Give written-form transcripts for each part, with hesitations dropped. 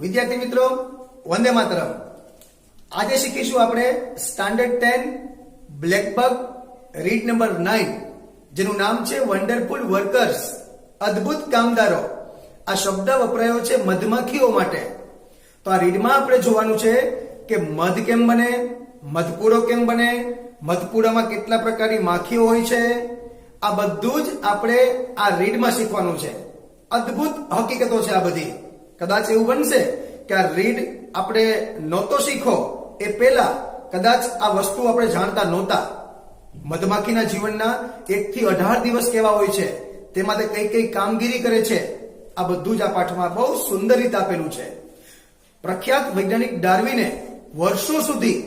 વિદ્યાર્થી મિત્રો, વંદે માતરમ. આજે શીખીશું આપણે સ્ટાન્ડર્ડ 10 બ્લેકબક રીડ નંબર 9, જેનું નામ છે વન્ડરફુલ વર્કર્સ, અદ્ભુત કામદારો. આ શબ્દ વપરાયો છે મધમાખીઓ માટે. તો આ રીડમાં આપણે જોવાનું છે કે મધ કેમ બને, મધપૂડો કેમ બને, મધપૂડામાં કેટલા પ્રકારની માખીઓ હોય છે. આ બધું જ આપણે આ રીડમાં શીખવાનું છે. અદ્ભુત હકીકતો છે આ બધી. કદાચ એવું બનશે કે આ રીડ આપણે નહોતો શીખો એ પહેલા કદાચ આ વસ્તુ આપણે જાણતા નહોતા. મધમાખીના જીવનના 1 થી 18 દિવસ કેવા હોય છે, તેમાં તે કઈ કઈ કામગીરી કરે છે, આ બધું જ આ પાઠમાં બહુ સુંદર રીતે આપેલું છે. પ્રખ્યાત વૈજ્ઞાનિક ડાર્વિને વર્ષો સુધી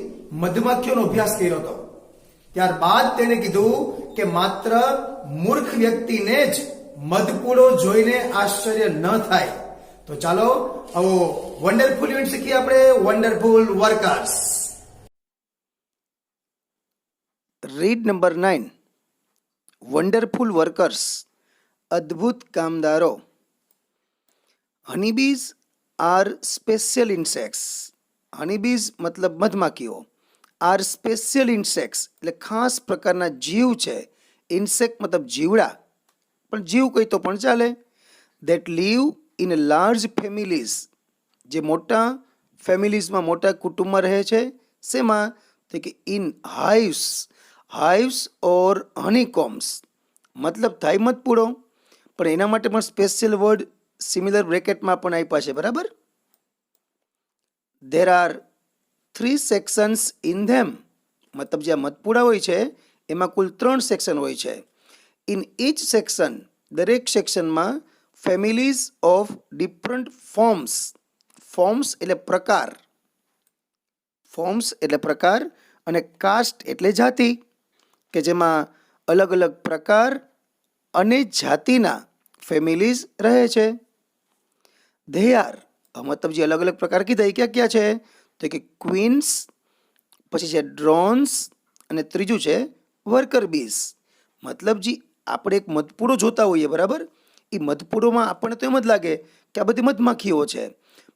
મધમાખીઓનો અભ્યાસ કર્યો હતો. ત્યારબાદ તેને કીધું કે માત્ર મૂર્ખ વ્યક્તિને જ મધપૂડો જોઈને આશ્ચર્ય ન થાય. તો ચાલો આવો વન્ડરફુલ યુનિટ શીખીએ આપણે, wonderful workers. Read number 9, wonderful workers, અદ્ભુત કામદારો. હનીબીઝ આર સ્પેશિયલ ઇન્સેક્ટ્સ. હનીબીઝ મતલબ મધમાખીઓ. આર સ્પેશિયલ ઇન્સેક્ટ્સ એટલે ખાસ પ્રકારના જીવ છે. ઇન્સેક્ટ મતલબ જીવડા, પણ જીવ કહી તો પણ ચાલે. That live in large families, જે મોટા ફેમિલીઝમાં, મોટા કુટુંબમાં રહે છે. શેમાં? તો કે ઇન હાઇવ્સ. હાઇવ્સ ઓર હનીકોમ્સ મતલબ થાય મધપૂડો, પણ એના માટે પણ સ્પેશિયલ વર્ડ સિમિલર બ્રેકેટમાં પણ આપ્યા છે, બરાબર. ધેર આર 3 સેક્શન્સ ઇન ધેમ, મતલબ જે મધપૂડા હોય છે એમાં કુલ 3 સેક્શન હોય છે. ઇન ઇચ સેક્શન, દરેક સેક્શનમાં families of different forms. Forms એટલે પ્રકાર, ફોર્મ્સ એટલે પ્રકાર, અને કાસ્ટ એટલે જાતિ, કે જેમાં અલગ અલગ પ્રકાર અને જાતિના ફેમિલીઝ રહે છે. ધે આર મતલબ જે અલગ અલગ પ્રકાર કીધા એ ક્યાં ક્યાં છે? તો કે ક્વીન્સ, પછી છે ડ્રોન્સ, અને ત્રીજું છે વર્કર બીઝ. મતલબ જે આપણે એક મધપૂડો જોતા હોઈએ, બરાબર, એ મધપૂડોમાં આપણને તો એમ જ લાગે કે આ બધી મધમાખીઓ છે,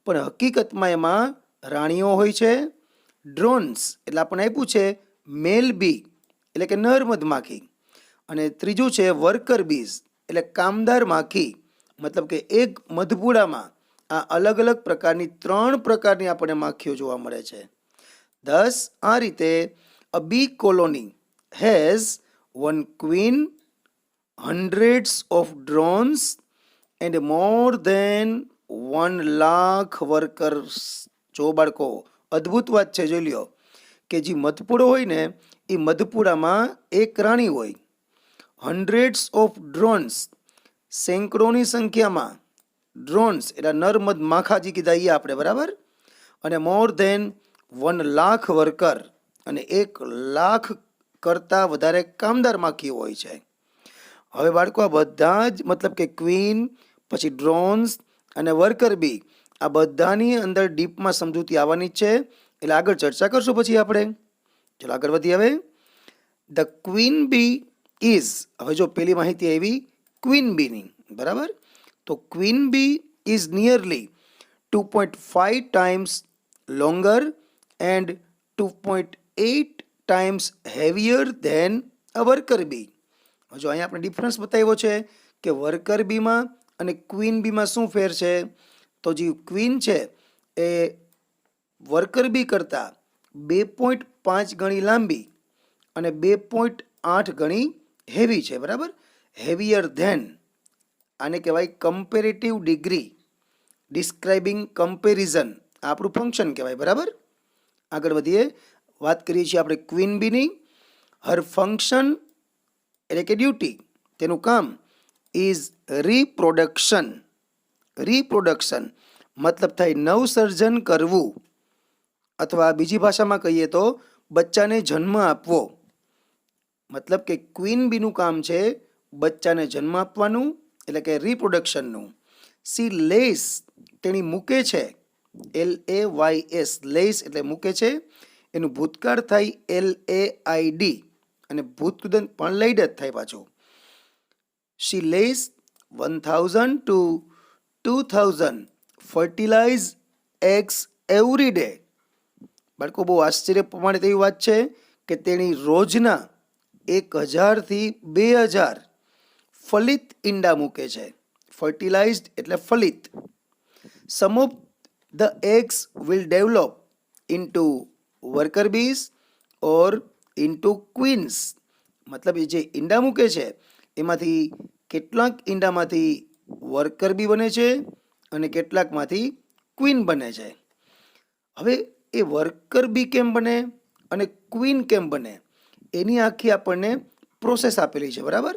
પણ હકીકતમાં એમાં રાણીઓ હોય છે. ડ્રોન્સ એટલે આપણને આપ્યું છે મેલ બી એટલે કે નર મધમાખી, અને ત્રીજું છે વર્કર બીઝ એટલે કામદાર માખી. મતલબ કે એક મધપૂડામાં આ અલગ અલગ પ્રકારની 3 પ્રકારની આપણને માખીઓ જોવા મળે છે. દસ આ રીતે a bee colony has 1 queen, hundreds of drones and more than 1 lakh workers. જો બાળકો, અદ્ભુત વાત છે, જોઈ લ્યો કે જે મધપૂડો હોય ને એ મધપૂડામાં એક રાણી હોય. હન્ડ્રેડ્સ ઓફ ડ્રોન્સ, સેંકડોની સંખ્યામાં ડ્રોન્સ એટલે નર માખાજી કીધા એ આપણે, બરાબર, અને મોર ધેન 1 લાખ વર્કર, અને 1 લાખ કરતાં વધારે કામદાર માખીઓ હોય છે. હવે બાળકો આ બધા જ મતલબ કે ક્વીન, પછી ડ્રોન્સ અને વર્કર બી, આ બધાની અંદર ડીપમાં સમજૂતી આવવાની જ છે, એટલે આગળ ચર્ચા કરશું પછી આપણે. ચલો આગળ વધીએ. હવે ધ ક્વીન બી ઇઝ, હવે જો પેલી માહિતી આવી ક્વીન બીની, બરાબર, તો queen bee is nearly 2.5 times longer and 2.8 times heavier than a worker bee. જો અહીંયા આપણે ડિફરન્સ બતાવ્યો છે કે વર્કર બીમાં અને ક્વીન બીમાં શું ફેર છે. તો જે ક્વીન છે એ વર્કર બી કરતાં 2.5 ગણી લાંબી અને 2.8 ગણી હેવી છે, બરાબર. હેવિયર ધેન આને કહેવાય કમ્પેરેટિવ ડિગ્રી, ડિસ્ક્રાઇબિંગ કમ્પેરિઝન, આપણું ફંક્શન કહેવાય, બરાબર. આગળ વધીએ. વાત કરીએ છીએ આપણે ક્વીન બીની. હર ફંક્શન એટલે કે ડ્યુટી, તેનું કામ ઇઝ રિપ્રોડક્શન. રિપ્રોડક્શન મતલબ થાય નવસર્જન કરવું, અથવા બીજી ભાષામાં કહીએ તો બચ્ચાને જન્મ આપવો. મતલબ કે ક્વીન બીનું કામ છે બચ્ચાને જન્મ આપવાનું, એટલે કે રિપ્રોડક્શનનું. સી લેસ, તેણી મૂકે છે, LAYS, લેસ એટલે મૂકે છે. એનું ભૂતકાળ થાય LAID, અને ભૂતકૃદંત પણ લઈડ જ થાય પાછું. શી less 1000 to 2000 fertilized eggs every day. બાળકો બહુ આશ્ચર્ય પ્રમાણિત એવી વાત છે કે તેણી રોજના 1000 થી 2000 ફલિત ઈંડા મૂકે છે. ફર્ટિલાઇઝડ એટલે ફલિત. Some of the eggs will develop into worker bees or into queens. મતલબ એ જે ઈંડા મૂકે છે એમાંથી કેટલાક ઈંડામાંથી વર્કર બી બને છે અને કેટલાકમાંથી ક્વીન બને છે. હવે એ વર્કર બી કેમ બને અને ક્વીન કેમ બને એની આખી આપણને પ્રોસેસ આપેલી છે, બરાબર.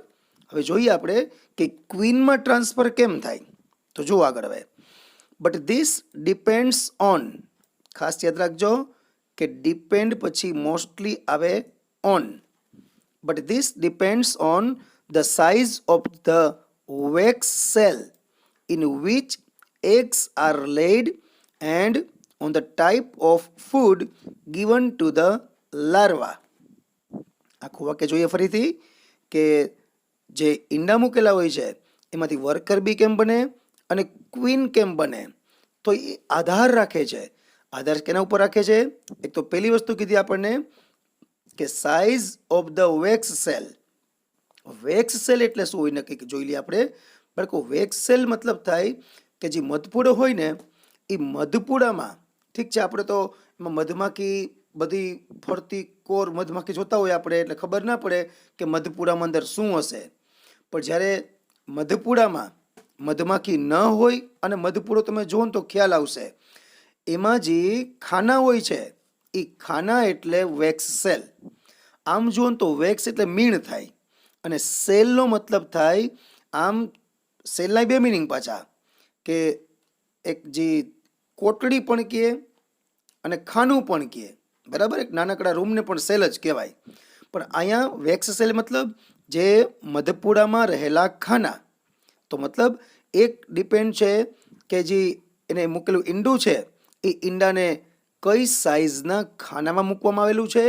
હવે જોઈએ આપણે કે ક્વીનમાં ટ્રાન્સફર કેમ થાય. તો જુઓ આગળ હવે. બટ ધીસ ડિપેન્ડ્સ ઓન, ખાસ યાદ રાખજો કે ડિપેન્ડ પછી મોસ્ટલી આવે on. But this depends on the size of the wax cell in which eggs are laid and on the type of food given to the larva. આખું વાક્ય જોઈએ ફરીથી કે જે ઈંડા મૂકેલા હોય છે એમાંથી વર્કર બી કેમ બને અને ક્વીન કેમ બને, તો એ આધાર રાખે છે. આધાર કેના ઉપર રાખે છે? એક તો પહેલી વસ્તુ કીધી આપણને કે size of the wax cell. Wax cell એટલે શું હોય નક્કી જોઈ લઈએ આપણે. બાળકો વેક્સ સેલ મતલબ થાય કે જે મધપૂડો હોય ને એ મધપૂડામાં, ઠીક છે, આપણે તો એમાં મધમાખી બધી ફરતી કોર મધમાખી જોતા હોય આપણે એટલે ખબર ના પડે કે મધપૂડામાં અંદર શું હશે. પણ જ્યારે મધપૂડામાં મધમાખી ન હોય અને મધપૂડો તમે જુઓ ને તો ખ્યાલ આવશે. એમાં જે ખાના હોય છે એ ખાના એટલે વેક્સ સેલ. આમ જુઓ ને તો વેક્સ એટલે મીણ થાય અને સેલનો મતલબ થાય, આમ સેલના બે મિનિંગ પાછા, કે એક જે કોટડી પણ કહે અને ખાનું પણ કહે, બરાબર. એક નાનકડા રૂમને પણ સેલ જ કહેવાય. પણ અહીંયા વેક્સ સેલ મતલબ જે મધપૂડામાં રહેલા ખાના. તો મતલબ એક ડિપેન્ડ છે કે જે એને મૂકેલું ઈંડું છે એ ઈંડાને કઈ સાઇઝના ખાનામાં મૂકવામાં આવેલું છે,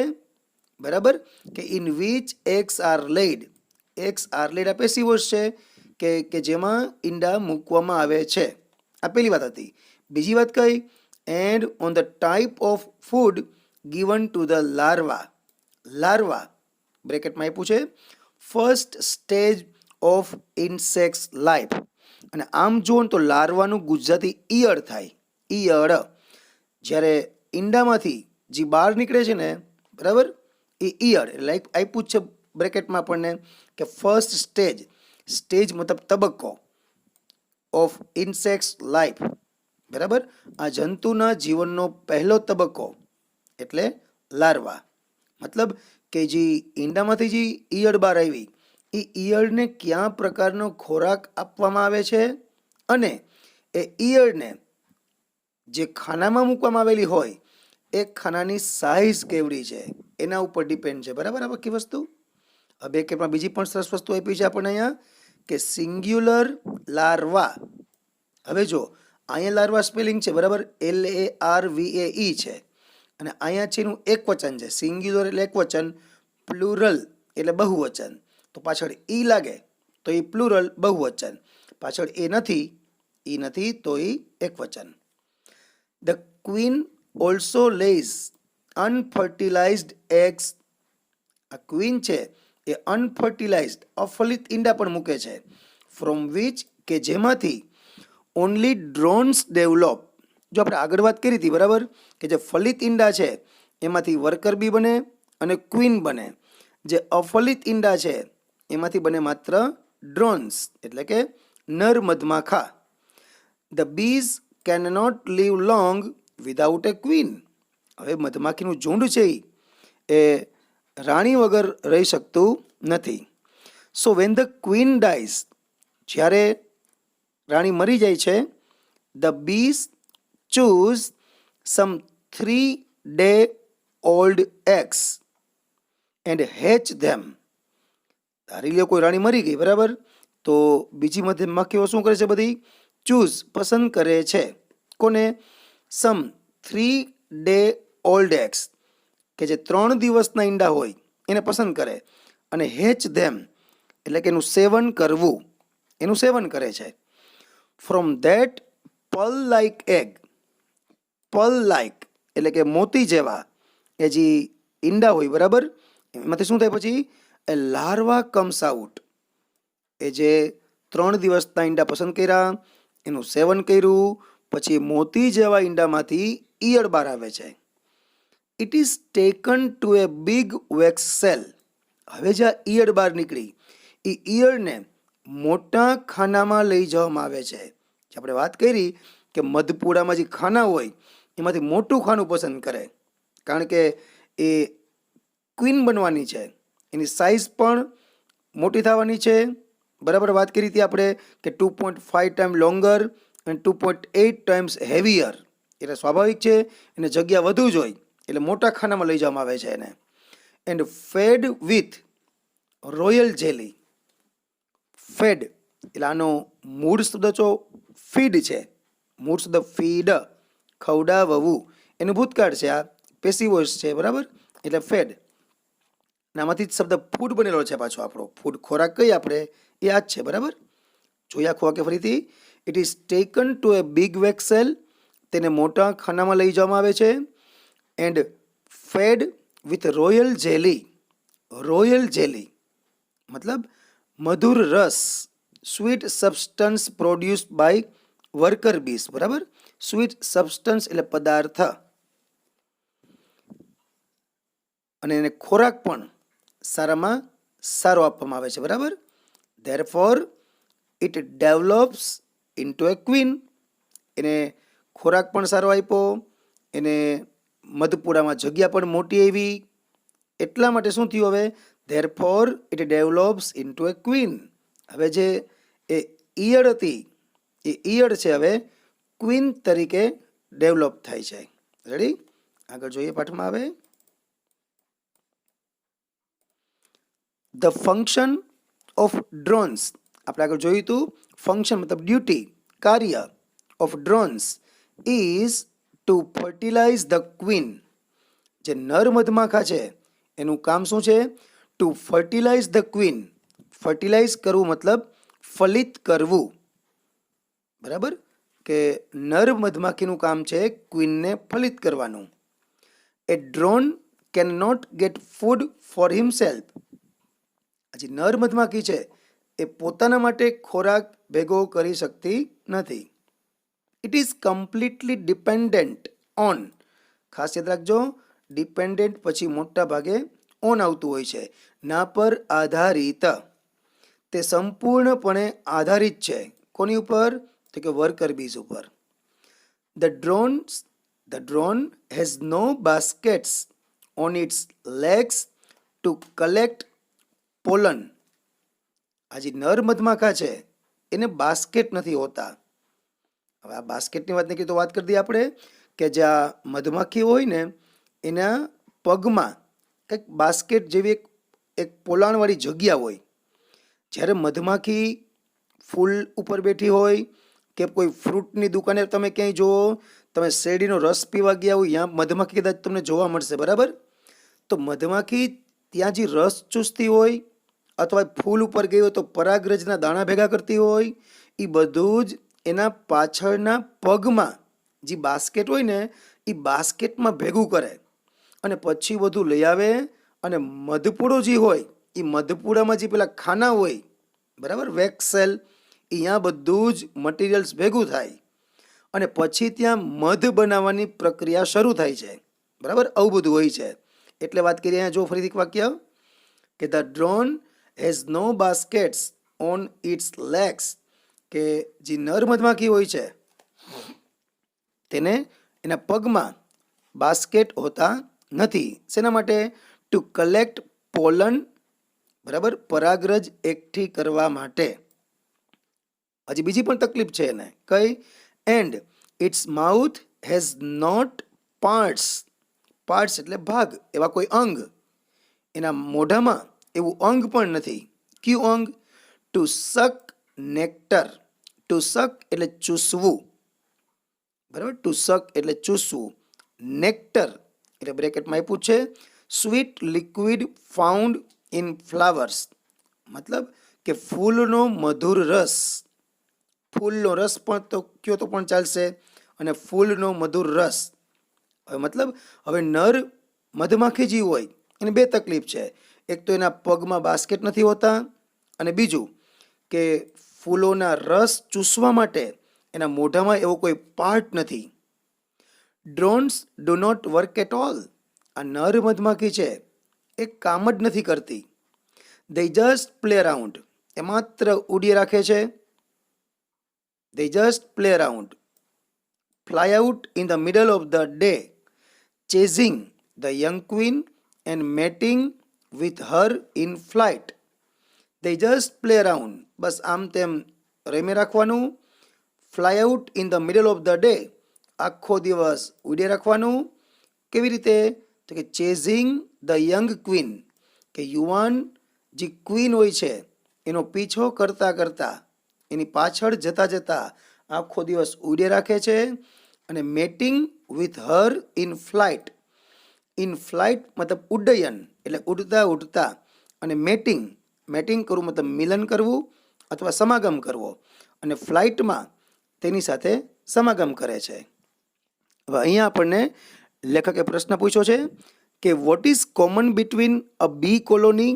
બરાબર. કે in which eggs are laid. Eggs are laid આ પેસિવ વોઇસ છે કે જેમાં ઈંડા મૂકવામાં આવે છે. આ પહેલી વાત હતી. બીજી વાત કઈ? And on the type of food given to the larva. Larva બ્રેકેટમાં આપ્યું છે first stage of insects life. અને આમ જુઓ તો લાર્વાનું ગુજરાતી ઈયળ થાય. ઈયળ જ્યારે ઈંડામાંથી જે બહાર નીકળે છે ને, બરાબર, એ ઈયળ એટલે આપ્યું છે બ્રેકેટમાં આપણને કે ફર્સ્ટ સ્ટેજ. સ્ટેજ મતલબ તબક્કો ઓફ ઇન્સેક્ટ્સ લાઈફ, બરાબર. આ જંતુના જીવનનો પહેલો તબક્કો એટલે લાર્વા. મતલબ કે જે ઈંડામાંથી જે ઈયળ બહાર આવી એ ઈયળને કયા પ્રકારનો ખોરાક આપવામાં આવે છે અને એ ઈયળને જે ખાનામાં મૂકવામાં આવેલી હોય એ ખાનાની સાઇઝ કેવડી છે એના ઉપર ડિપેન્ડ છે, બરાબર. આ બાકી વસ્તુ હવે કે બીજી પણ સરસ વસ્તુ આપી છે આપણને અહીંયા કે સિંગ્યુલર લાર્વા. હવે જો અહીંયા લાર્વા સ્પેલિંગ છે, બરાબર, LARVAE છે અને અહીંયા છે એનું એક વચન છે. સિંગ્યુલર એટલે એક વચન, પ્લુરલ એટલે બહુવચન. તો પાછળ ઈ લાગે તો એ પ્લુરલ બહુવચન, પાછળ એ નથી તો એ એક વચન. The queen also lays unfertilized eggs. આ ક્વીન છે એ અનફર્ટિલાઇઝડ અફલિત ઈંડા પણ મૂકે છે. ફ્રોમ વિચ કે જેમાંથી ઓનલી ડ્રોન્સ ડેવલપ. જો આપણે આગળ વાત કરી હતી, બરાબર, કે જે ફલિત ઈંડા છે એમાંથી વર્કર બી બને અને ક્વીન બને. જે અફલિત ઈંડા છે એમાંથી બને માત્ર ડ્રોન્સ એટલે કે નર મધમાખા. The bees can not live long without a queen. હવે મધમાખીનું ઝુંડ છે એ રાણી વગર રહી શકતું નથી. So when the queen dies, જ્યારે રાણી મરી જાય છે, the bees choose some 3-day old eggs and hatch them. ધારી લ્યો કોઈ રાણી મરી ગઈ, બરાબર, તો બીજી મધમાખીઓ શું કરે છે? બધી ચૂઝ પસંદ કરે છે. કોને? સમ 3-day old eggs કે જે 3 દિવસના ઈંડા હોય એને પસંદ કરે અને હેચ ધેમ એટલે કે એનું સેવન કરવું, એનું સેવન કરે છે. From that Perl like egg. Pal like એટલે કે મોતી જેવા એ જે ઈંડા હોય, બરાબર, એમાંથી શું થાય પછી એ લાર્વા કમ્સ આઉટ. એ જે 3 દિવસના ઈંડા પસંદ કર્યા, એનું સેવન કર્યું, પછી મોતી જેવા ઈંડામાંથી ઈયળ બહાર આવે છે. It is taken to a big wax cell. હવે જે આ ઈયળ બહાર નીકળી એ ઈયળને મોટા ખાનામાં લઈ જવામાં આવે છે. જે આપણે વાત કરી કે મધપૂડામાં જે ખાના હોય એમાંથી મોટું ખાનું પસંદ કરે, કારણ કે એ ક્વીન બનવાની છે, એની સાઇઝ પણ મોટી થવાની છે. બરાબર વાત કરી હતી આપણે કે 2.5 ટાઈમ લોંગર અને 2.8 ટાઈમ્સ હેવીયર. એટલે સ્વાભાવિક છે એને જગ્યા વધુ જ હોય, એટલે મોટા ખાનામાં લઈ જવામાં આવે છે એને. And fed with royal jelly. Fed એટલે આનો મૂળ શબ્દ જો ફીડ છે, મૂળ શબ્દ ફીડ, ખવડાવવું, એનું ભૂતકાળ છે, આ પેસિવ વોઇસ છે, બરાબર, એટલે ફેડ. આમાંથી જ શબ્દ ફૂડ બનેલો છે પાછો આપણો. ફૂડ ખોરાક કઈ આપણે એ આ જ છે, બરાબર. જોઈ આખું વાક્ય ફરીથી. It is taken to a big vessel. તેને મોટા ખાનામાં લઈ જવામાં આવે છે. And fed with royal jelly. Royal jelly મતલબ મધુર રસ, sweet substance produce by worker bees, બરાબર. સ્વીટ સબસ્ટન્સ એટલે પદાર્થ, અને એને ખોરાક પણ સારામાં સારો આપવામાં આવે છે, બરાબર. Therefore it develops into a queen. એને ખોરાક પણ સારો આપ્યો, એને મધપૂડામાં જગ્યા પણ મોટી આવી, એટલા માટે શું થયું હવે, therefore it develops into a queen. હવે જે એ ઈયળ હતી એ ઈયળ છે હવે ક્વીન તરીકે ડેવલપ થાય છે. રેડી, આગળ જોઈએ પાઠમાં આવે. The function of drones. આપણે આગળ જોયું હતું ફંક્શન મતલબ ડ્યુટી, કાર્ય, of drones is to fertilise the queen. જે નર મધમાખા છે એનું કામ શું છે, to fertilise the queen. Fertilise કરવું મતલબ ફલિત કરવું, બરાબર, કે નર મધમાખીનું કામ છે ક્વીનને ફલિત કરવાનું. A drone can not get food for himself. હજી નર મધમાખી છે એ પોતાના માટે ખોરાક ભેગો કરી શકતી નથી. It is completely dependent on. ખાસ યાદ રાખજો, ડિપેન્ડન્ટ પછી મોટા ભાગે ઓન આવતું હોય છે, ના પર આધારિત. તે સંપૂર્ણપણે આધારિત છે કોની ઉપર, તો કે વર્કર બીઝ ઉપર. The drone has no baskets on its legs to collect pollen. આ જે નર મધમાખા છે એને બાસ્કેટ નથી હોતા. હવે આ બાસ્કેટની વાત નહીં તો વાત કરી દઈએ આપણે કે જ્યાં મધમાખી હોય ને એના પગમાં એક બાસ્કેટ જેવી એક પોલાણવાળી જગ્યા હોય. જ્યારે મધમાખી ફૂલ ઉપર બેઠી હોય કે કોઈ ફ્રૂટની દુકાને તમે ક્યાંય જુઓ, તમે શેરડીનો રસ પીવા ગયા હોય, ત્યાં મધમાખી કદાચ તમને જોવા મળશે, બરાબર. તો મધમાખી ત્યાં જે રસ ચૂસતી હોય અથવા ફૂલ ઉપર ગઈ હોય તો પરાગરજના દાણા ભેગા કરતી હોય, એ બધું જ એના પાછળના પગમાં જે બાસ્કેટ હોય ને એ બાસ્કેટમાં ભેગું કરે અને પછી બધું લઈ આવે, અને મધપૂડો જે હોય એ મધપૂડામાં જે પેલા ખાના હોય, બરાબર, વેક્સ સેલ, અહીંયા બધું જ મટીરિયલ્સ ભેગું થાય અને પછી ત્યાં મધ બનાવવાની પ્રક્રિયા શરૂ થાય છે, બરાબર. આવું બધું હોય છે. એટલે વાત કરીએ અહીંયા જો ફરીથી એક વાક્ય કે the drone has no baskets on its legs. કે જે નર મધમાખી હોય છે તેને એના પગમાં બાસ્કેટ હોતા નથી. શેના માટે, ટુ કલેક્ટ પોલન, બરાબર, પરાગરજ એકઠી કરવા માટે. હજી બીજી પણ તકલીફ છે એને, કઈ, and its mouth has not parts. Parts એટલે ભાગ, એવા કોઈ અંગ. એના મોઢામાં એવું અંગ પણ નથી. કયું અંગ, ટુ સક નેક્ટર. ટુ સક એટલે ચૂસવું, બરાબર, ટુ સક એટલે ચૂસવું. નેક્ટર એટલે બ્રેકેટમાં આપ્યું છે sweet liquid found in flowers. મતલબ કે ફૂલનો મધુર રસ. ફૂલનો રસ પણ તો કયો તો પણ ચાલશે, અને ફૂલનો મધુર રસ હવે મતલબ હવે નર મધમાખી જે હોય એને બે તકલીફ છે. એક તો એના પગમાં બાસ્કેટ નથી હોતા, અને બીજું કે ફૂલોના રસ ચૂસવા માટે એના મોઢામાં એવો કોઈ પાર્ટ નથી. Drones do not work at all. આ નર મધમાખી છે એ કામ જ નથી કરતી. They just play around. એ માત્ર ઉડી રાખે છે. They just play around. Fly out in the middle of the day, chasing the young queen and mating with her in flight. They just play around. બસ આમ તેમ રમી રાખવાનું. Fly out in the middle of the day. આખો દિવસ ઉડી રાખવાનું. કેવી રીતે? તો કે ચેઝિંગ ધ યંગ ક્વીન, કે યુવાન જે ક્વીન હોય છે એનો પીછો કરતાં કરતાં, એની પાછળ જતાં જતાં આખો દિવસ ઉડે રાખે છે. અને matting with her in flight. In flight મતલબ ઉડ્ડયન એટલે ઉડતા ઉડતા, અને મેટિંગ, મેટિંગ કરવું મતલબ મિલન કરવું અથવા સમાગમ કરવો, અને ફ્લાઇટમાં તેની સાથે સમાગમ કરે છે. હવે અહીંયા આપણને લેખકે પ્રશ્ન પૂછ્યો છે કે what is common between a bee colony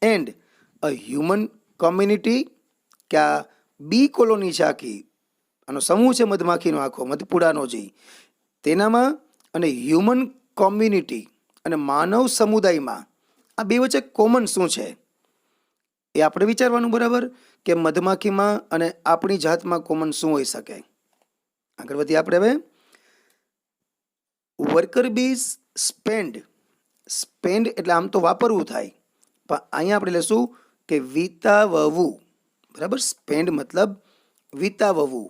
and a human community. કે આ બી કોલોની છે આખી, આનો સમૂહ છે મધમાખીનો આખો, મધપુડાનો જે, તેનામાં અને હ્યુમન કોમ્યુનિટી અને માનવ સમુદાયમાં આ બે વચ્ચે કોમન શું છે એ આપણે વિચારવાનું. બરાબર, કે મધમાખીમાં અને આપણી જાતમાં કોમન શું હોઈ શકે. આગળ વધીએ આપણે હવે. Worker bees spend. સ્પેન્ડ એટલે આમ તો વાપરવું થાય, પણ અહીંયા આપણે લેશું કે વિતાવવું. બરાબર, સ્પેન્ડ મતલબ વિતાવવું.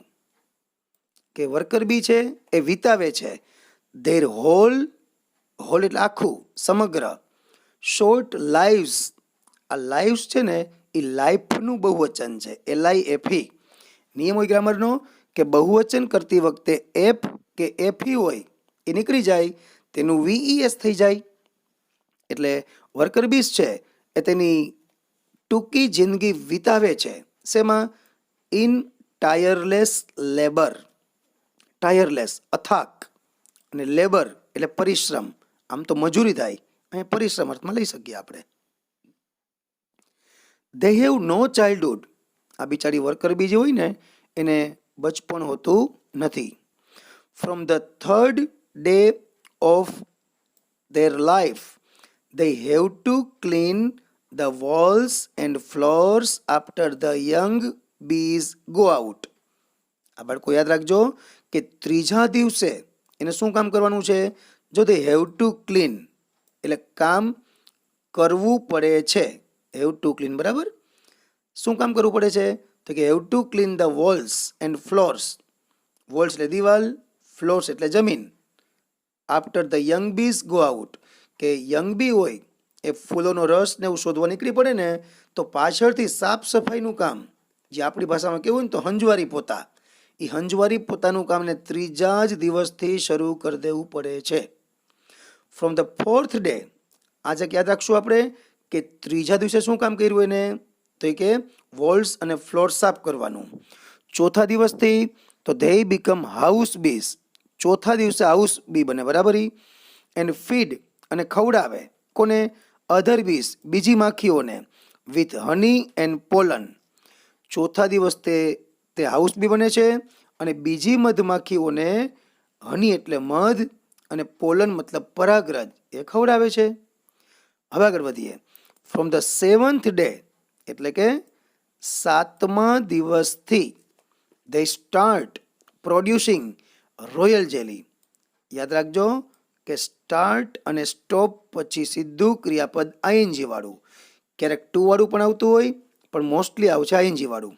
કે વર્કર બી છે એ વિતાવે છે ધેર હોલ, હોલ એટલે આખું, સમગ્ર, શોર્ટ લાઈવ્સ. આ લાઈવ્સ છે ને એ લાઈફનું બહુવચન છે, LIFE. નિયમ હોય ગ્રામરનો કે બહુવચન કરતી વખતે એફ કે એફી હોય એ નીકળી જાય, તેનું VES થઈ જાય. એટલે વર્કર બીસ છે એ તેની ટૂંકી જિંદગી વિતાવે છે શેમાં? In ટાયરલેસ labour. ટાયરલેસ અથાક, અને લેબર એટલે પરિશ્રમ. આમ તો મજૂરી થાય, અહીંયા પરિશ્રમ અર્થમાં લઈ શકીએ આપણે. They have no childhood. આ બિચારી વર્કર બી જે હોય ને એને બચપણ હોતું નથી. From the third day of their life they have to clean the walls and floors after the young bees go out. આ બાળકો યાદ રાખજો કે ત્રીજા દિવસે એને શું કામ કરવાનું છે? જો they have to clean એટલે કામ કરવું પડે છે. have to clean, બરાબર. શું કામ કરવું પડે છે? તો કે have to clean the walls and floors. walls એટલે દિવાલ, floors એટલે જમીન. After the young bees go out, કે યંગ બી હોય એ ફૂલોનો રસ ને એવું શોધવા નીકળી પડે ને તો પાછળથી સાફ સફાઈનું કામ, જે આપણી ભાષામાં કેવું ને તો હંજવારી પોતા, એ હંજવારી પોતાનું કામને ત્રીજા જ દિવસથી શરૂ કરી દેવું પડે છે. ફ્રોમ ધ ફોર્થ ડે, આજે યાદ રાખશું આપણે કે ત્રીજા દિવસે શું કામ કર્યું એને? તો એ કે વોલ્સ અને ફ્લોર સાફ કરવાનું. ચોથા દિવસથી તો ધે બીકમ હાઉસ બીઝ. ચોથા દિવસે હાઉસ બી બને, બરાબર. એન્ડ ફીડ અને ખવડાવે કોને? અધર બીસ બીજી માખીઓને. With honey and pollen. ચોથા દિવસ તે હાઉસ બી બને છે અને બીજી મધમાખીઓને હની એટલે મધ અને પોલન મતલબ પરાગરજ એ ખવડાવે છે. હવે આગળ વધીએ. ફ્રોમ ધ સેવન્થ ડે એટલે કે સાતમા દિવસથી they start producing royal jelly. યાદ રાખજો કે સ્ટાર્ટ અને સ્ટોપ પછી સીધું ક્રિયાપદ ING વાળું. ક્યારેક ટુ વાળું પણ આવતું હોય, પણ મોસ્ટલી આવશે ING વાળું.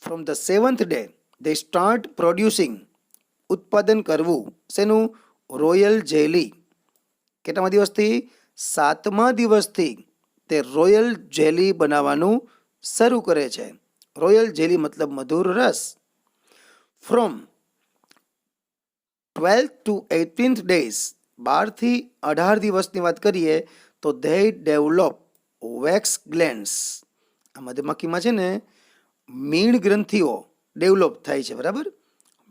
From the seventh day they start producing ઉત્પાદન કરવું શેનું? Royal jelly. કેટલામા દિવસથી? સાતમા દિવસથી તે રોયલ જેલી બનાવવાનું શરૂ કરે છે. રોયલ જેલી મતલબ મધુર રસ. ફ્રોમ 12 to 18th days, 12 થી 18 દિવસની વાત કરીએ તો they develop wax glands. આ મધમાખીમાં છે ને મીણ ગ્રંથિઓ ડેવલપ થાય છે, બરાબર.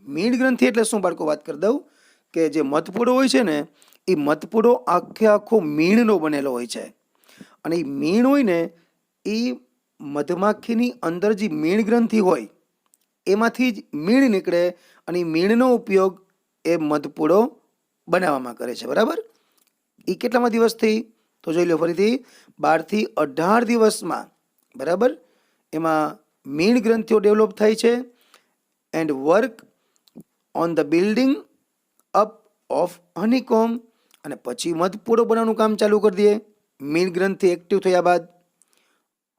મીણ ગ્રંથિ એટલે શું બાળકો? વાત કરી દઉં કે જે મધપૂડો હોય છે ને એ મધપૂડો આખો મીણનો બનેલો હોય છે, અને એ મીણ હોય ને એ મધમાખીની અંદર જે મીણ ગ્રંથિ હોય એમાંથી જ મીણ નીકળે, અને એ મીણનો ઉપયોગ એ મધપૂડો બનાવવામાં કરે છે. બરાબર. એ કેટલામાં દિવસથી? તો જોઈ લો ફરીથી, 12 થી 18 દિવસમાં. બરાબર. એમાં મીણ ગ્રંથિઓ ડેવલપ થાય છે and work on the building up of honeycomb, અને પછી મધપૂડો બનાવવાનું કામ ચાલુ કરી દે મીણ ગ્રંથિ એક્ટિવ થયા બાદ.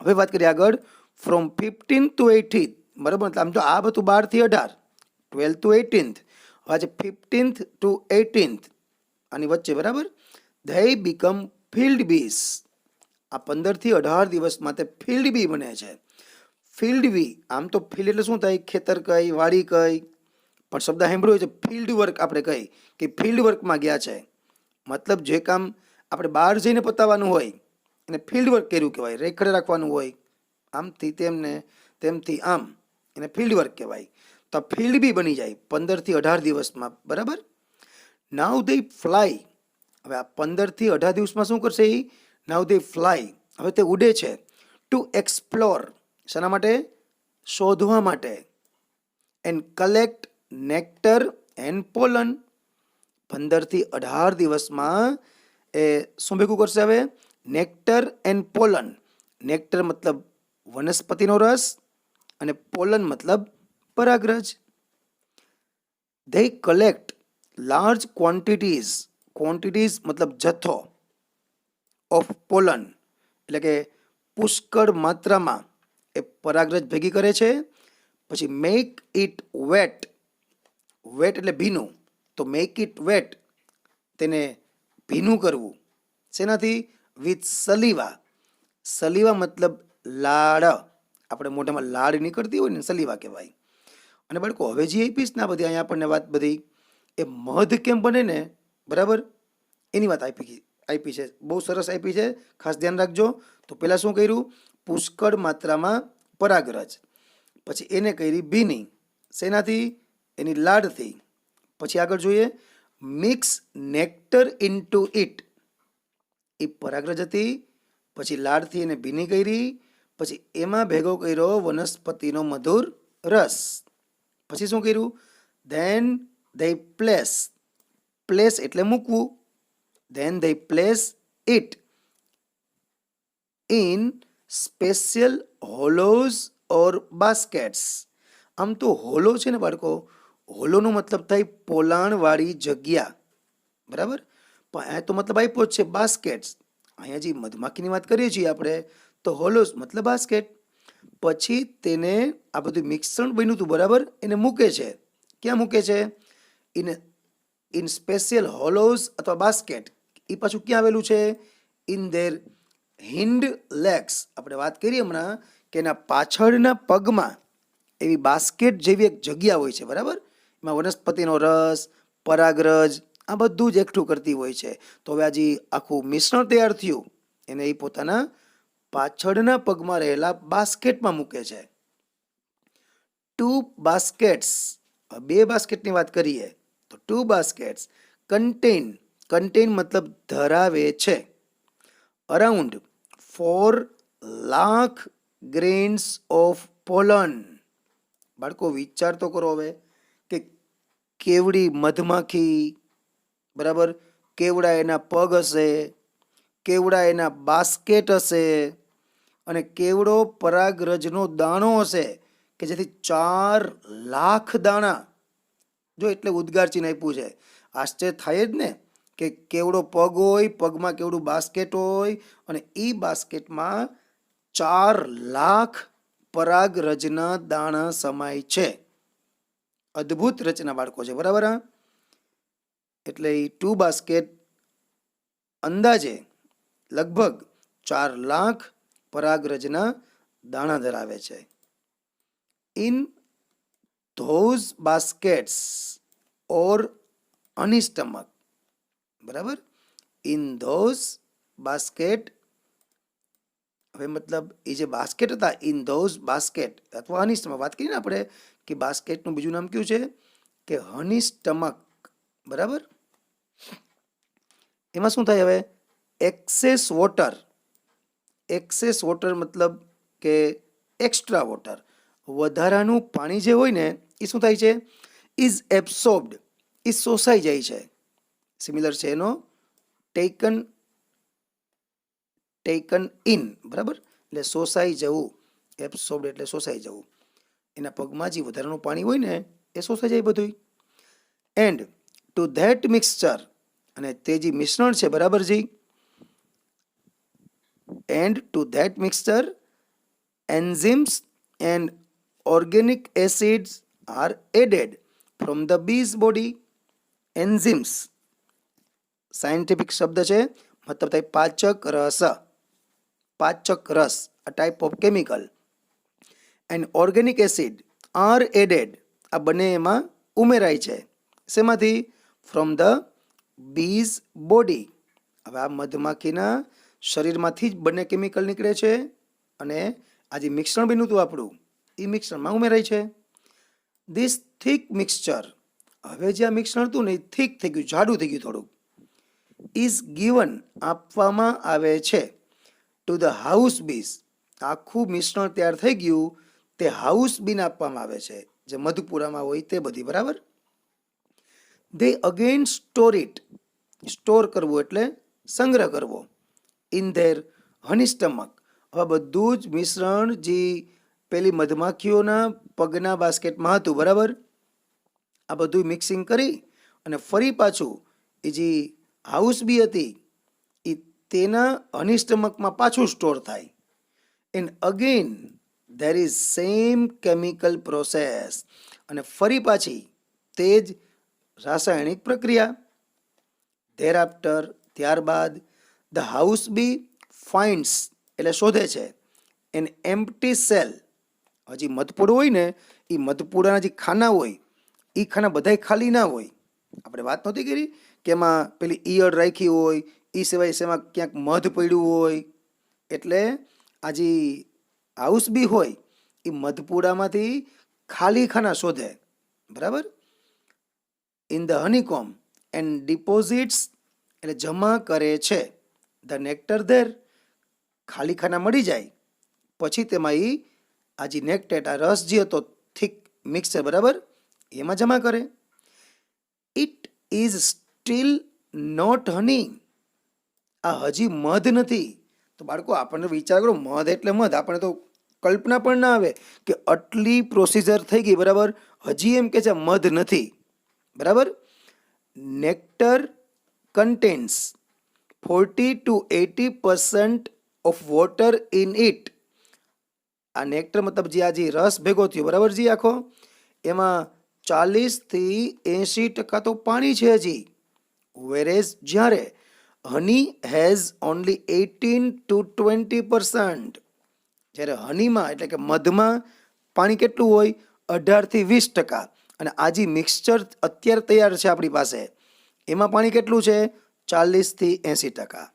હવે વાત કરીએ આગળ, ફ્રોમ 15 to 18. બરાબર. આમ તો આ બધું 12 થી 18, 12 to 18, આજે 15th to 18th આની વચ્ચે. બરાબર. They become field bees. આ 15 થી 18 દિવસમાં તે ફિલ્ડ બી બને છે. ફિલ્ડ બી, આમ તો ફિલ્ડ એટલે શું થાય? ખેતર કઈ, વાડી કઈ, પણ શબ્દ સાંભળ્યો છે ફિલ્ડ વર્ક. આપણે કહી કે ફિલ્ડ વર્કમાં ગયા છે, મતલબ જે કામ આપણે બહાર જઈને પતાવવાનું હોય એને ફિલ્ડ વર્ક કર્યું કહેવાય. રેખડે રાખવાનું હોય આમથી તેમને, તેમથી આમ, એને ફિલ્ડ વર્ક કહેવાય. તો આ ફિલ્ડ બી બની જાય 15 થી 18 દિવસમાં. બરાબર. નાઉ દે ફ્લાય. હવે આ 15 થી 18 દિવસમાં શું કરશે? નાઉ દે ફ્લાય. હવે તે ઉડે છે. To explore. શાના માટે? શોધવા માટે. And collect nectar and pollen. 15 થી 18 દિવસમાં એ શું ભેગું કરશે? હવે નેક્ટર એન્ડ પોલન. નેક્ટર મતલબ વનસ્પતિનો રસ, અને પોલન મતલબ પરાગરજ. They collect large quantities. Quantities મતલબ જથ્થો, ઓફ પોલન એટલે કે પુષ્કળ માત્રામાં એ પરાગરજ ભેગી કરે છે. પછી મેક ઇટ વેટ. વેટ એટલે ભીનું, તો મેક ઇટ વેટ, તેને ભીનું કરવું. શેનાથી? વિથ સલીવા. સલીવા મતલબ લાળ. આપણે મોઢામાં લાળ નીકળતી હોય ને સલીવા કહેવાય. અને બાળકો હવે જે આપીશ ને આ બધી અહીંયા આપણને વાત બધી, એ મધ કેમ બને ને, બરાબર, એની વાત આપી છે. બહુ સરસ આપી છે, ખાસ ધ્યાન રાખજો. તો પહેલાં શું કર્યું? પુષ્કળ માત્રામાં પરાગરજ. પછી એને કરી ભીની. શેનાથી? એની લાડથી. પછી આગળ જોઈએ, મિક્સ નેક્ટર ઇન્ટુ ઇટ. એ પરાગરજ હતી, પછી લાડથી એને ભીની કરી, પછી એમાં ભેગો કર્યો વનસ્પતિનો મધુર રસ. પછી શું કર્યું? Than they place. પ્લેસ એટલે મૂકવું. Then they place it in special hollows or baskets. આમ તો હોલો છે ને બાળકો, હોલોનો મતલબ થાય પોલાણવાળી જગ્યા. બરાબર. પણ અહીંયા તો મતલબ આપ્યો જ છે બાસ્કેટ્સ. અહીંયા જે મધમાખીની વાત કરીએ છીએ આપણે, તો હોલોઝ મતલબ બાસ્કેટ. પછી તેને આ બધું મિશ્રણ બન્યું હતું, બરાબર, એને મૂકે છે. ક્યાં મૂકે છે? ઇન સ્પેશિયલ હોલોઝ અથવા બાસ્કેટ. એ પાછું ક્યાં આવેલું છે? In their hind legs. આપણે વાત કરીએ હમણાં કે એના પાછળના પગમાં એવી બાસ્કેટ જેવી એક જગ્યા હોય છે. બરાબર. એમાં વનસ્પતિનો રસ, પરાગરજ, આ બધું જ એકઠું કરતી હોય છે. તો હવે આ જે આખું મિશ્રણ તૈયાર થયું એને એ પોતાના પાછળના પગમાં રહેલા બાસ્કેટમાં મૂકે છે. 2 બાસ્કેટ્સ. બે બાસ્કેટની વાત કરીએ તો 2 બાસ્કેટ્સ કન્ટેન. કન્ટેન મતલબ ધરાવે છે. Around 4 lakh grains of pollen. બાળકો વિચાર તો કરો હવે કે કેવડી મધમાખી, બરાબર, કેવડા એના પગ હશે, કેવડા એના બાસ્કેટ હશે, અને કેવડો પરાગરજનો દાણો હશે કે જેથી 4 લાખ દાણા. જો એટલે ઉદ્ગાર ચિહ્ન આપ્યું છે. આશ્ચર્ય થાય જ ને કે કેવડો પગ હોય, પગમાં કેવડું બાસ્કેટ હોય, અને એ બાસ્કેટમાં 4 લાખ પરાગરજના દાણા સમાય છે. અદ્ભુત રચના બાળકો છે. બરાબર. એટલે એ 2 બાસ્કેટ અંદાજે લગભગ 4 લાખ પરાગરજના દાણા ધરાવે છે. In those baskets or honey stomach. બરાબર. In those basket. હવે મતલબ એ જે બાસ્કેટ હતા, ઇન ધોઝ બાસ્કેટ અથવા હની સ્ટમક. વાત કરીને આપણે કે બાસ્કેટનું બીજું નામ કયું છે? કે હની સ્ટમક. બરાબર. એમાં શું થાય હવે, એક્સેસ વોટર મતલબ કે એક્સ્ટ્રા વોટર, વધારાનું પાણી જે હોય ને એ શું થાય છે, ઇઝ એબ્સોર્બ્ડ, એ શોષાઈ જાય છે. સિમિલર છે એનો ટેકન ઇન, બરાબર, એટલે શોષાઈ જવું. એબ્સોર્બ્ડ એટલે શોષાઈ જવું. એના પગમાં જે વધારાનું પાણી હોય ને એ શોષાઈ જાય બધું. એન્ડ ટુ ધેટ મિક્સચર, અને તે જે મિશ્રણ છે, બરાબર જી, and to that mixture enzymes and organic acids are added from the bee's body. enzymes scientific શબ્દ છે, મતલબ થાય પાચક રસ, a type of chemical. and organic acid are added, આ બંને એમાં ઉમેરાય છે. શેમાંથી? from the bee's body. હવે આ મધમાખીના શરીરમાંથી જ બંને કેમિકલ નીકળે છે અને આ જે મિશ્રણ બન્યું હતું આપણું એ મિશ્રણમાં ઉમેરાય છે. ધીસ થીક મિક્સચર, હવે જે આ મિશ્રણ હતું ને એ થીક થઈ ગયું, જાડું થઈ ગયું થોડુંક, ઇઝ ગિવન, આપવામાં આવે છે, ટુ ધ હાઉસ બીઝ, આખું મિશ્રણ તૈયાર થઈ ગયું તે હાઉસ બીને આપવામાં આવે છે, જે મધપુરામાં હોય તે બધી, બરાબર. દે અગેન સ્ટોર કરવું એટલે સંગ્રહ કરવો, ઇન ધેર હની સ્ટમક. હવે બધું જ મિશ્રણ જે પેલી મધમાખીઓના પગના બાસ્કેટમાં હતું, બરાબર, આ બધું મિક્સિંગ કરી અને ફરી પાછું એ જે હાઉસ બી હતી એ તેના હની સ્ટમકમાં પાછું સ્ટોર થાય. And again there is same chemical process, અને ફરી પાછી તે જ રાસાયણિક પ્રક્રિયા. ધેર આફ્ટર, ત્યારબાદ, ધ હાઉસ બી ફાઇન્ડ્સ એટલે શોધે છે, એન એમ્પ્ટી સેલ, હજી મધપૂડો હોય ને એ મધપૂડાના જે ખાના હોય એ ખાના બધાય ખાલી ના હોય. આપણે વાત નહોતી કરી કે એમાં પેલી ઈયળ રાખી હોય, એ સિવાય શેમાં ક્યાંક મધ પડ્યું હોય, એટલે આ જે હાઉસ બી હોય એ મધપૂડામાંથી ખાલી ખાના શોધે, બરાબર. In the honeycomb and deposits એટલે જમા કરે છે, ધ નેક્ટર ધેર, ખાલી ખાના મળી જાય પછી તેમાં એ આ જે નેક્ટેટ, આ રસ જે હતો થીક મિક્સર, બરાબર, એમાં જમા કરે. ઇટ ઇઝ સ્ટીલ નોટ હની, આ હજી મધ નથી. તો બાળકો આપણને વિચાર કરો, મધ એટલે મધ, આપણે તો કલ્પના પણ ના આવે કે આટલી પ્રોસિજર થઈ ગઈ, બરાબર, હજી એમ કે છે મધ નથી, બરાબર. Nectar contains 40 to 80% of water in it. આ નેક્ટર મતલબ જે આ જે રસ ભેગો થયો, બરાબર જી, આખો એમાં 40 થી 80% તો પાણી છે હજી. વેરેઝ જ્યારે હની હેઝ ઓનલી 18 to 20%, જ્યારે હનીમાં એટલે કે મધમાં પાણી કેટલું હોય, 18 થી 20%. અને આ જે મિક્સચર અત્યારે તૈયાર છે આપણી પાસે એમાં પાણી કેટલું છે, 40 થી 80%.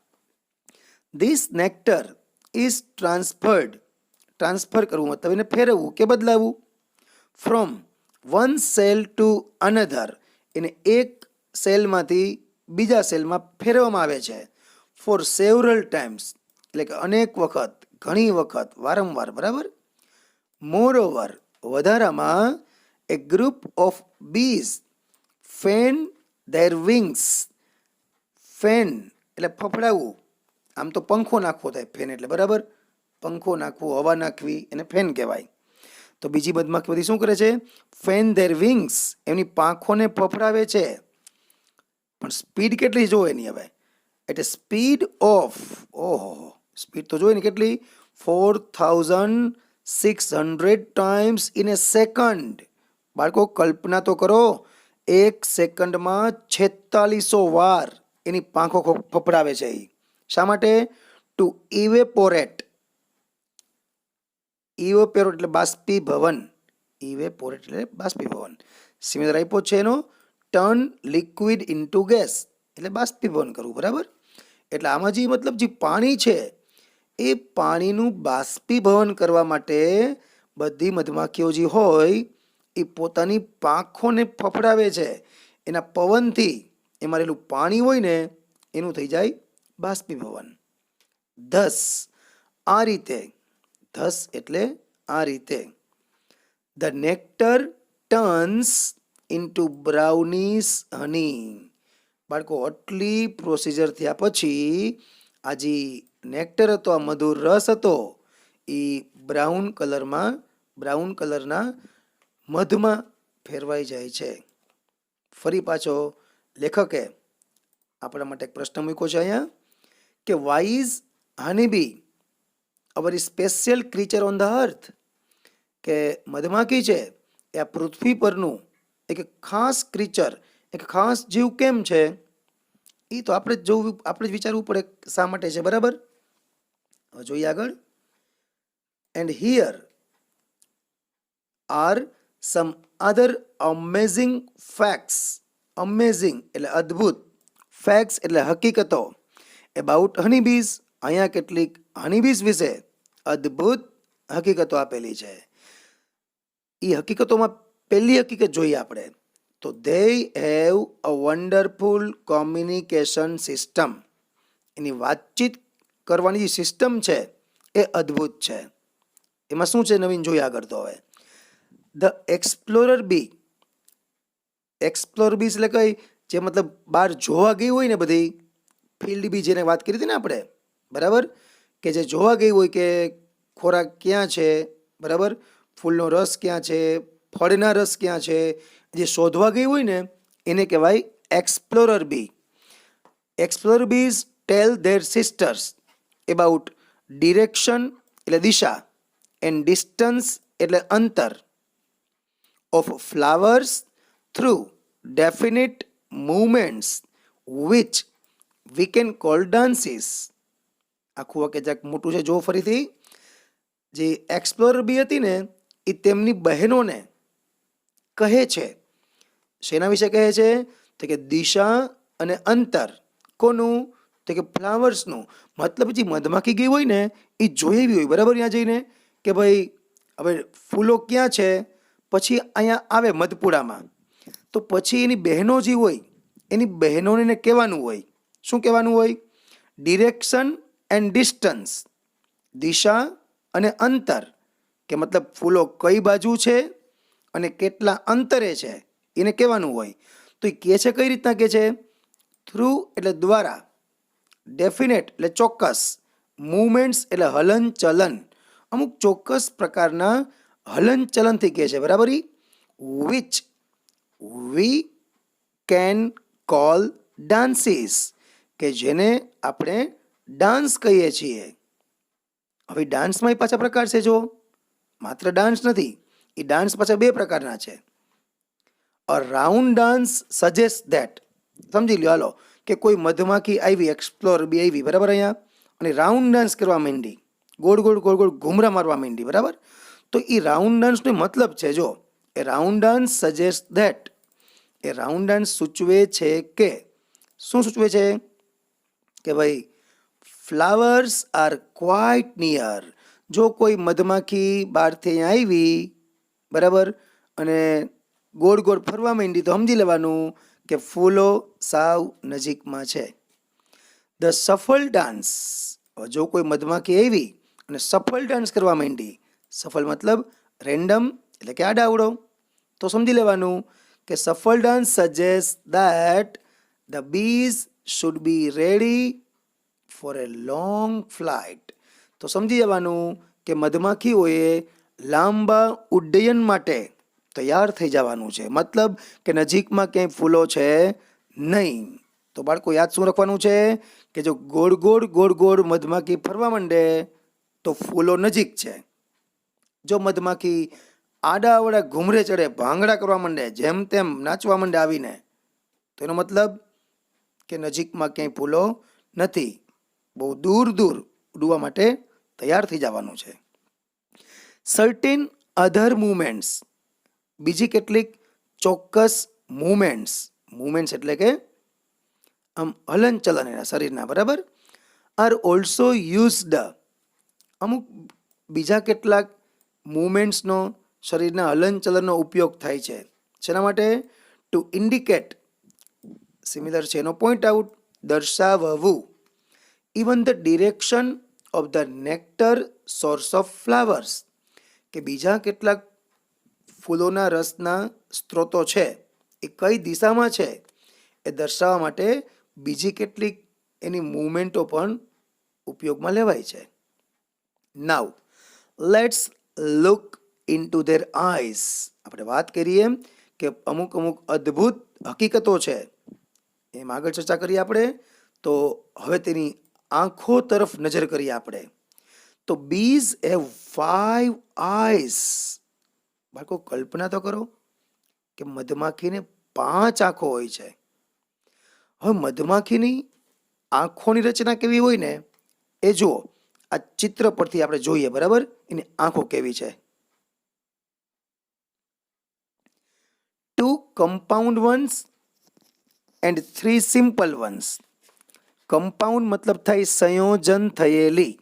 ધીસ નેક્ટર ઇઝ ટ્રાન્સફર કરવું મતલબ એને ફેરવવું કે બદલાવવું, from one cell to another, એને એક સેલમાંથી બીજા સેલમાં ફેરવવામાં આવે છે, ફોર સેવરલ ટાઈમ્સ એટલે કે અનેક વખત, ઘણી વખત, વારંવાર, બરાબર. મોરઓવર વધારામાં, a group of bees fan their wings, fan એટલે ફફડાવવું, આમ તો પંખો નાખવો થાય ફેન એટલે, બરાબર, પંખો નાખવો, હવા નાખવી એને ફેન કહેવાય. તો બીજી મધમાખી બધી શું કરે છે, ફેન ધેર વિંગ્સ, એમની પાંખોને ફફડાવે છે. પણ સ્પીડ કેટલી જોવે એની હવે, એટલે સ્પીડ ઓફ, ઓહો, સ્પીડ તો જોઈએ ને કેટલી, 4600 ટાઈમ્સ ઇન એ સેકન્ડ. બાળકો કલ્પના તો કરો, એક સેકન્ડમાં 4600 વાર એની પાંખો ફફડાવે છે. શા માટે? ટુ ઇવેપોરેટ એટલે બાષ્પીભવન, ઇવેપોરેટ એટલે બાષ્પીભવન. સિમિલર આપ્યો છે એનો ટર્ન લિક્વિડ ઇન્ટુ ગેસ એટલે બાષ્પીભવન કરવું, બરાબર. એટલે આમાં જે મતલબ જે પાણી છે એ પાણીનું બાષ્પીભવન કરવા માટે બધી મધમાખીઓ જે હોય એ પોતાની પાંખોને ફફડાવે છે, એના પવનથી એમાં રહેલું પાણી હોય ને એનું થઈ જાય બાષ્પીભવન. ધસ આ રીતે, ધસ એટલે આ રીતે, ધ નેક્ટર ટર્ન્સ ઇન્ટુ બ્રાઉનીશ હની. બાળકો આટલી પ્રોસિજર થયા પછી આ જે નેક્ટર હતો, આ મધુર રસ હતો, એ બ્રાઉન કલરના મધમાં ફેરવાઈ જાય છે. ફરી પાછો લેખકે આપણા માટે એક પ્રશ્ન મૂક્યો છે અહીંયા કે why is honey bee our special creature on the earth. કે મધમાખી છે એ આ પૃથ્વી પરનું એક ખાસ ક્રીચર, એક ખાસ જીવ કેમ છે? એ તો આપણે જ વિચારવું પડે શા માટે છે. બરાબર, હવે જોઈએ આગળ. And here are some other amazing facts. Amazing એટલે અદ્ભુત, ફેક્ટ્સ એટલે હકીકતો, એબાઉટ હનીબીઝ. અહીંયા કેટલીક હનીબીઝ વિશે અદ્ભુત હકીકતો આપેલી છે. એ હકીકતોમાં પહેલી હકીકત જોઈએ આપણે તો they have a wonderful communication system. એની વાતચીત કરવાની જે સિસ્ટમ છે એ અદ્ભુત છે. એમાં શું છે નવીન જોઈએ આગળ. તો હવે ધ એક્સપ્લોરર બી. એક્સપ્લોર બી એટલે કઈ, જે મતલબ બહાર જોવા ગઈ હોય ને, બધી ફિલ્ડ બી જેને વાત કરી હતી ને આપણે, બરાબર, કે જે જોવા ગઈ હોય કે ખોરાક ક્યાં છે, બરાબર, ફૂલનો રસ ક્યાં છે, ફળના રસ ક્યાં છે, જે શોધવા ગઈ હોય ને એને કહેવાય explorer bee. Explorer bees tell their sisters about direction એટલે દિશા, એન્ડ ડિસ્ટન્સ એટલે અંતર, of flowers through definite movements which we can call dances. આખું વાક્ય જરાક મોટું છે, જો ફરીથી. જે એક્સપ્લોરર બી હતી ને એ તેમની બહેનોને કહે છે. શેના વિશે કહે છે? તો કે દિશા અને અંતર. કોનું? તો કે ફ્લાવર્સનું. મતલબ જે મધમાખી ગઈ હોય ને એ જોઈ એવી હોય, બરાબર, ત્યાં જઈને કે ભાઈ હવે ફૂલો ક્યાં છે, પછી અહીંયા આવે મધપુડામાં, તો પછી એની બહેનો જે હોય એની બહેનોને એને કહેવાનું હોય. શું કહેવાનું હોય? ડિરેક્શન એન્ડ ડિસ્ટન્સ, દિશા અને અંતર, કે મતલબ ફૂલો કઈ બાજુ છે અને કેટલા અંતરે છે એને કહેવાનું હોય. તો એ કહે છે કઈ રીતના કહે છે? થ્રુ એટલે દ્વારા, ડેફિનેટ એટલે ચોક્કસ, મૂવમેન્ટ્સ એટલે હલનચલન, અમુક ચોક્કસ પ્રકારના હલનચલનથી કહે છે, બરાબર. Which we can call dances, કે જેને આપણે ડાન્સ કહીએ છીએ. હવે ડાન્સમાં પાછા પ્રકાર છે, જો માત્ર ડાન્સ નથી, એ ડાન્સ પાછા બે પ્રકારના છે. અ રાઉન્ડ ડાન્સ સજેસ્ટ ધેટ. સમજી લો હાલો કે કોઈ મધમાખી આવી, એક્સપ્લોર બી આવી, બરાબર, અહીંયા, અને રાઉન્ડ ડાન્સ કરવા માંડી, ગોળ ગોળ ગોળ ગોળ ઘૂમરા મારવા માંડી, બરાબર. તો એ રાઉન્ડ ડાન્સનો મતલબ છે, જો a round dance suggest that, એ રાઉન્ડ ડાન્સ સૂચવે છે કે, શું સૂચવે છે? કે ભાઈ ફ્લાવર્સ આર ક્વાઇટ નિયર. જો કોઈ મધમાખી બહારથી અહીંયા આવી, બરાબર, અને ગોળ ગોળ ફરવા માંડી, તો સમજી લેવાનું કે ફૂલો સાવ નજીકમાં છે. The shuffle dance. જો કોઈ મધમાખી આવી અને સફલ ડાન્સ કરવા માંડી, સફલ મતલબ રેન્ડમ એટલે કે આડાવડો, તો સમજી લેવાનું કે shuffle dance suggest that the bees should be ready for a long flight. તો સમજી જવાનું કે મધમાખીઓએ લાંબા ઉડ્ડયન માટે તૈયાર થઈ જવાનું છે. મતલબ કે નજીકમાં ક્યાંય ફૂલો છે નહીં. તો બાળકો યાદ શું રાખવાનું છે? કે જો ગોળ ગોળ ગોળ ગોળ મધમાખી ફરવા માંડે તો ફૂલો નજીક છે. જો મધમાખી આડા અવડા ઘૂમરે ચડે, ભાંગડા કરવા માંડે, જેમ તેમ નાચવા માંડે આવીને, તો એનો મતલબ કે નજીકમાં ક્યાંય ફૂલો નથી, બહુ દૂર દૂર ઉડવા માટે તૈયાર થઈ જવાનું છે. સર્ટેન અધર મૂવમેન્ટ્સ. બીજી કેટલીક ચોક્કસ મૂવમેન્ટ્સ એટલે કે આમ હલનચલન એના શરીરના, બરાબર, આર ઓલ્સો યુઝડ. અમુક બીજા કેટલાક મૂવમેન્ટ્સનો, શરીરના હલનચલનનો ઉપયોગ થાય છે. શેના માટે? ટુ ઇન્ડિકેટ સિમિલર છે એનો પોઈન્ટ આઉટ, દર્શાવવું. Even the direction of the nectar source of flowers, કે બીજા કેટલાક ફૂલોના રસના સ્ત્રોતો છે એ કઈ દિશામાં છે એ દર્શાવવા માટે બીજી કેટલીક એની મૂવમેન્ટો પણ ઉપયોગમાં લેવાય છે. Now let's look into their eyes. આપણે વાત કરીએ કે અમુક અમુક અદ્ભુત હકીકતો છે, એમ આગળ ચર્ચા કરીએ આપણે. તો હવે તેની આંખો તરફ નજર કરીએ આપણે. તો બીઝ હેવ 5 આઈઝ. બાળકો કલ્પના તો કરો કે મધમાખીને 5 આંખો હોય છે. હવે મધમાખીની આંખોની રચના કેવી હોય ને એ જુઓ. આ ચિત્ર પરથી આપણે જોઈએ, બરાબર, એની આંખો કેવી છે. 2 compound ones and 3 simple ones. Compound મતલબ થાય સંયોજન થયેલી,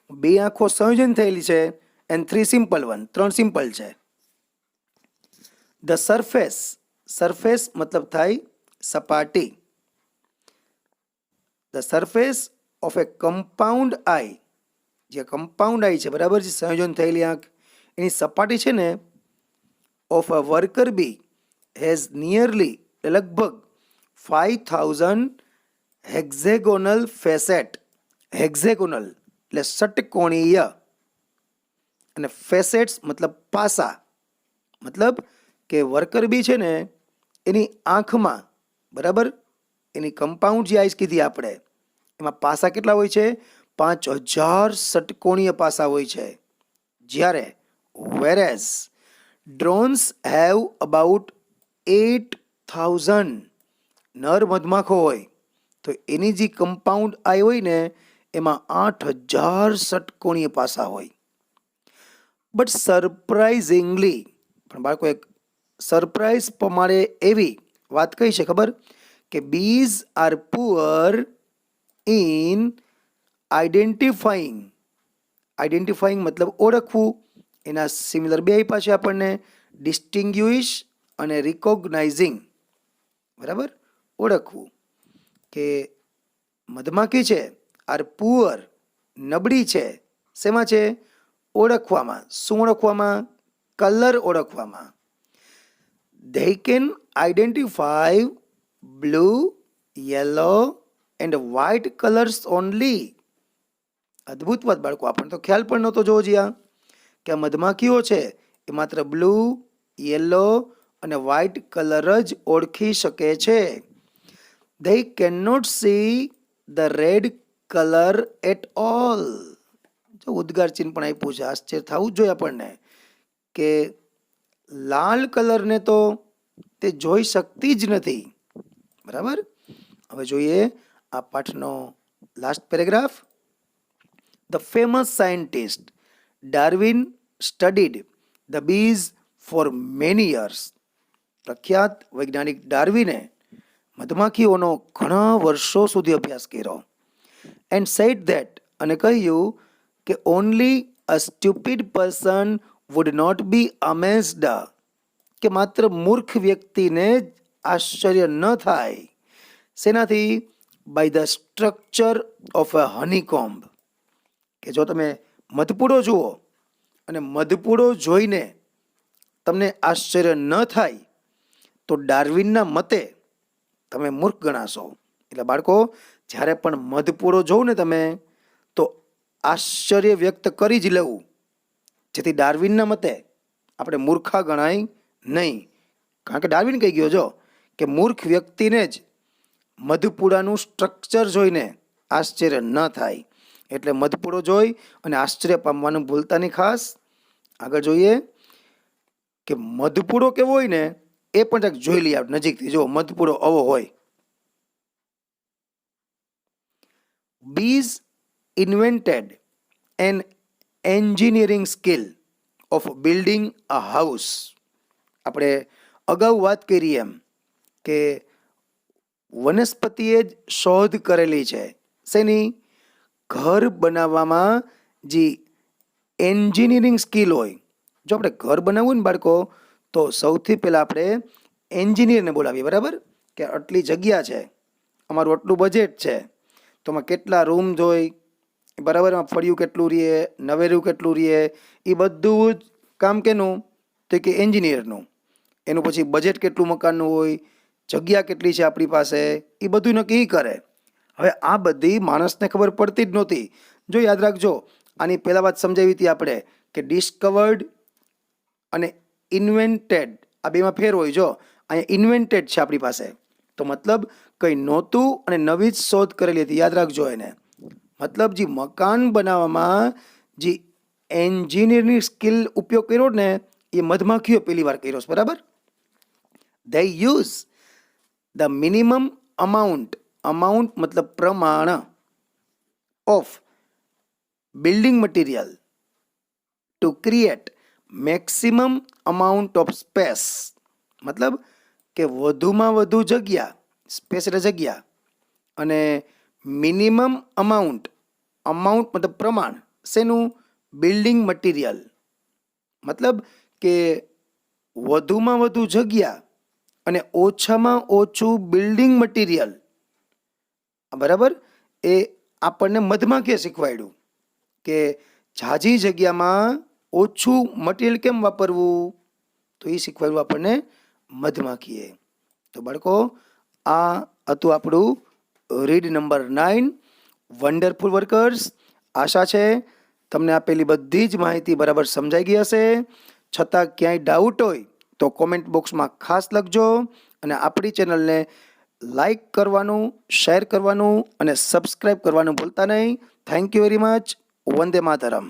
2 આંખો સંયોજન થયેલી છે, એન્ડ 3 સિમ્પલ વન, 3 સિમ્પલ છે. ધ સરફેસ, સરફેસ મતલબ થાય સપાટી. The surface of a compound eye, જે કમ્પાઉન્ડ આઈ છે, બરાબર, જે સંયોજન થયેલી આંખ, એની સપાટી છે ને, of a worker bee has nearly, લગભગ 5000 હેક્ઝેગોનલ ફેસેટ. હેક્ઝેગોનલ એટલે ષટકોણીય, અને ફેસેટ્સ મતલબ પાસા. મતલબ કે વર્કર બી છે ને એની આંખમાં, બરાબર, એની કમ્પાઉન્ડ જે આઈસ કીધી આપણે, એમાં પાસા કેટલા હોય છે? 5000 ષટકોણીય પાસા હોય છે. જ્યારે વેરેઝ ડ્રોન્સ હેવ અબાઉટ 8000. નર મધમાખો હોય તો એની જે કમ્પાઉન્ડ આઈ હોય ને એમાં 8000 ષટકોણીય પાસા હોય. બટ સરપ્રાઇઝિંગલી, પણ બાળકો એક સરપ્રાઇઝ પ્રમાણે એવી વાત કઈ છે ખબર? કે bees R poor in identifying. Identifying મતલબ ઓળખવું. એના સિમિલર 2 આપ્યા છે આપણને, ડિસ્ટિંગ્યુઇશ અને રિકોગ્નાઇઝિંગ. બરાબર, ઓળખવું. કે મધમાખી છે આર પુઅર, નબળી છે. શેમાં છે? ઓળખવામાં. શું ઓળખવામાં? કલર ઓળખવામાં. They can identify blue, yellow and white colors only. અદ્ભુત વાત બાળકો, આપણને તો ખ્યાલ પણ નહોતો જોવો જ્યાં કે આ મધમાખીઓ છે એ માત્ર બ્લુ, યલો અને વ્હાઇટ કલર જ ઓળખી શકે છે. They cannot see the red color at all. જો ઉદ્ગાર ચિહ્ન પણ આપ્યું છે, આશ્ચર્ય થવું જ જોઈએ આપણને કે લાલ કલરને તો તે જોઈ શકતી જ નથી. બરાબર. હવે જોઈએ આ પાઠનો last paragraph. The famous scientist Darwin studied the bees for many years. પ્રખ્યાત વૈજ્ઞાનિક ડાર્વિને મધમાખીઓનો ઘણા વર્ષો સુધી અભ્યાસ કર્યો. એન્ડ સેડ ધેટ, અને કહ્યું કે only a stupid person would not be amazed, કે માત્ર મૂર્ખ વ્યક્તિને જ આશ્ચર્ય ન થાય. શેનાથી? By the structure of a honeycomb. કે જો તમે મધપૂડો જુઓ અને મધપૂડો જોઈને તમને આશ્ચર્ય ન થાય તો ડાર્વિનના મતે તમે મૂર્ખ ગણાશો. એટલે બાળકો, જ્યારે પણ મધપૂડો જોઉં ને તમે તો આશ્ચર્ય વ્યક્ત કરી જ લેવું, જેથી ડાર્વિનના મતે આપણે મૂર્ખા ગણાય નહીં. કારણ કે ડાર્વિન કહી ગયો જો કે મૂર્ખ વ્યક્તિને જ મધપૂડાનું સ્ટ્રક્ચર જોઈને આશ્ચર્ય ન થાય. એટલે મધપૂડો જોઈ અને આશ્ચર્ય પામવાનું ભૂલતા નહીં ખાસ. આગળ જોઈએ કે મધપૂડો કેવો હોય ને એ પણ કંઈક જોઈ લઈએ આપણે નજીકથી. જો મધપૂડો આવો હોય. Bees invented an engineering skill of building a house. આપણે અગાઉ વાત કરી એમ કે વનસ્પતિએ જ શોધ કરેલી છે શેની? ઘર બનાવવામાં જે એન્જિનિયરિંગ સ્કિલ હોય. જો આપણે ઘર બનાવવું ને બાળકો તો સૌથી પહેલાં આપણે એન્જિનિયરને બોલાવીએ. બરાબર, કે આટલી જગ્યા છે, અમારું આટલું બજેટ છે, તો એમાં કેટલા રૂમ જોઈ, બરાબર, એમાં ફળિયું કેટલું રહે, નવેરું કેટલું રહે, એ બધું જ કામ કેનું, તો કે એન્જિનિયરનું. એનું પછી બજેટ કેટલું મકાનનું હોય, જગ્યા કેટલી છે આપણી પાસે, એ બધું નક્કી કરે. હવે આ બધી માણસને ખબર પડતી જ નહોતી. જો યાદ રાખજો, આની પહેલાં વાત સમજાવી હતી આપણે કે ડિસ્કવર્ડ અને ઇન્વેન્ટેડ, આ બેમાં ફેર હોય. જો અહીંયા ઇન્વેન્ટેડ છે આપણી પાસે, તો મતલબ કંઈ નહોતું અને નવી જ શોધ કરેલી હતી. યાદ રાખજો એને. મતલબ જે મકાન બનાવવામાં જે એન્જિનિયરની સ્કિલ ઉપયોગ કર્યો ને, એ મધમાખીઓ પહેલી વાર કર્યો છે, બરાબર. they use the minimum amount મતલબ પ્રમાણ of building material to create maximum amount of space. મતલબ કે વધુમાં વધુ જગ્યા, સ્પેસ એટલે જગ્યા, અને મિનિમમ અમાઉન્ટ મતલબ પ્રમાણ શેનું, બિલ્ડિંગ મટીરિયલ. મતલબ કે વધુમાં વધુ જગ્યા અને ઓછામાં ઓછું બિલ્ડિંગ મટીરિયલ, બરાબર. એ આપણને મધમાખીએ શીખવાડ્યું કે ઝાઝી જગ્યામાં ઓછું મટીરિયલ કેમ વાપરવું, તો એ શીખવાડ્યું આપણને મધમાખીએ. તો બાળકો, આ હતું આપણું રીડ નંબર 9, વન્ડરફુલ વર્કર્સ. આશા છે તમને આપેલી બધી જ માહિતી બરાબર સમજાઈ ગઈ હશે. છતાં ક્યાંય ડાઉટ હોય તો કોમેન્ટ બોક્સમાં ખાસ લખજો, અને આપણી ચેનલને લાઈક કરવાનું, શેર કરવાનું અને સબસ્ક્રાઈબ કરવાનું ભૂલતા નહીં. Thank you very much. Vande Mataram.